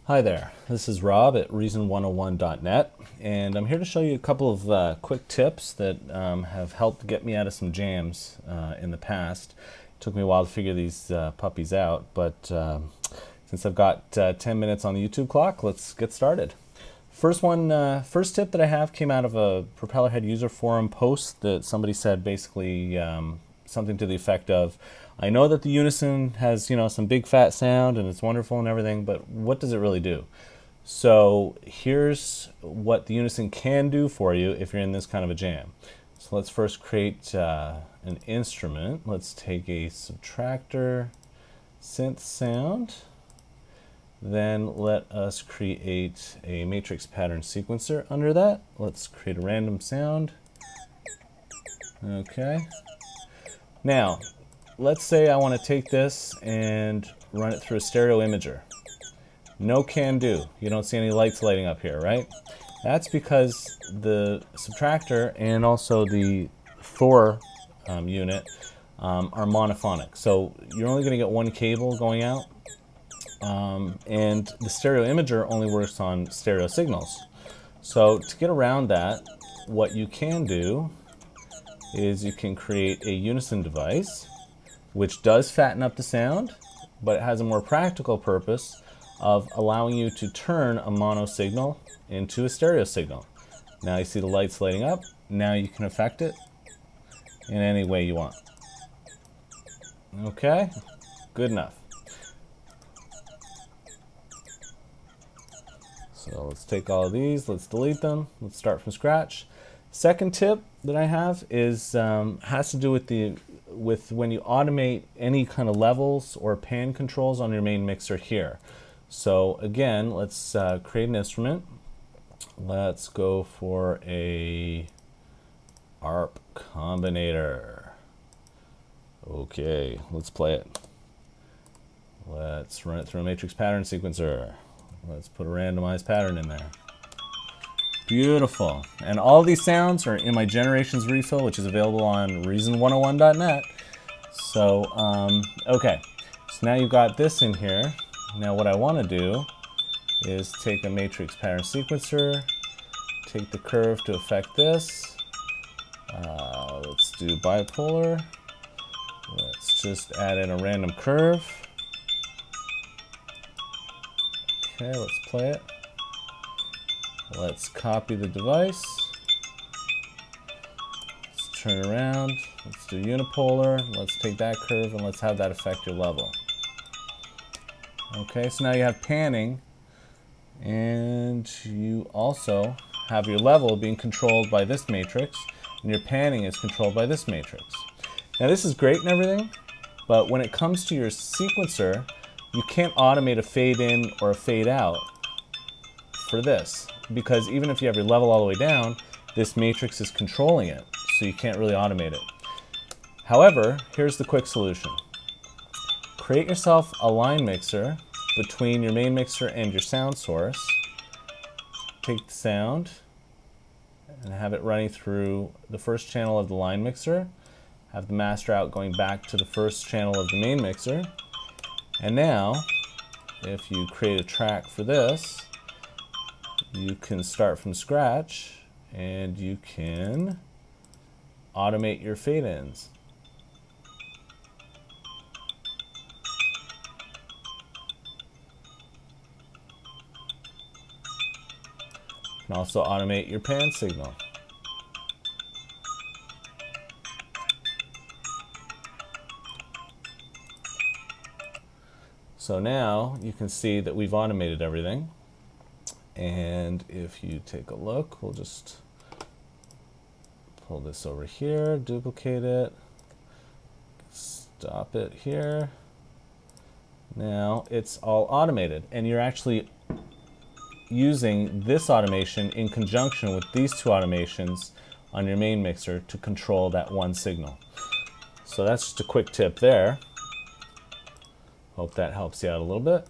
Hi there, this is Rob at Reason101.net, and I'm here to show you a couple of quick tips that have helped get me out of some jams in the past. It took me a while to figure these puppies out, but since I've got 10 minutes on the YouTube clock, let's get started. First tip that I have came out of a Propellerhead user forum post that somebody said basically something to the effect of, I know that the Unison has, some big fat sound and it's wonderful and everything, but what does it really do? So here's what the Unison can do for you if you're in this kind of a jam. So let's first create an instrument. Let's take a subtractor synth sound. Then let us create a matrix pattern sequencer under that. Let's create a random sound. Okay. Now, let's say I want to take this and run it through a stereo imager. No can do. You don't see any lights lighting up here, right? That's because the subtractor and also the Thor unit are monophonic. So you're only going to get one cable going out. And the stereo imager only works on stereo signals. So to get around that, what you can do is you can create a Unison device which does fatten up the sound, but it has a more practical purpose of allowing you to turn a mono signal into a stereo signal. Now you see the lights lighting up. Now you can affect it in any way you want. Okay, good enough. So let's take all of these, let's delete them, let's start from scratch. Second tip that I have is has to do with when you automate any kind of levels or pan controls on your main mixer here. So again, let's create an instrument. Let's go for a ARP combinator. Okay, let's play it. Let's run it through a matrix pattern sequencer. Let's put a randomized pattern in there. Beautiful. And all these sounds are in my Generations refill, which is available on Reason101.net. So, okay. So now you've got this in here. Now what I want to do is take a matrix pattern sequencer, take the curve to affect this. Let's do bipolar. Let's just add in a random curve. Okay, let's play it. Let's copy the device. Let's turn around. Let's do unipolar. Let's take that curve and let's have that affect your level. Okay, so now you have panning, and you also have your level being controlled by this matrix, and your panning is controlled by this matrix. Now this is great and everything, but when it comes to your sequencer, you can't automate a fade in or a fade out for this, because even if you have your level all the way down, this matrix is controlling it, so you can't really automate it. However, here's the quick solution. Create yourself a line mixer between your main mixer and your sound source. Take the sound and have it running through the first channel of the line mixer. Have the master out going back to the first channel of the main mixer. And now, if you create a track for this, you can start from scratch and you can automate your fade-ins. You can also automate your pan signal. So now you can see that we've automated everything. And if you take a look, we'll just pull this over here, duplicate it, stop it here. Now it's all automated, and you're actually using this automation in conjunction with these two automations on your main mixer to control that one signal. So that's just a quick tip there. Hope that helps you out a little bit.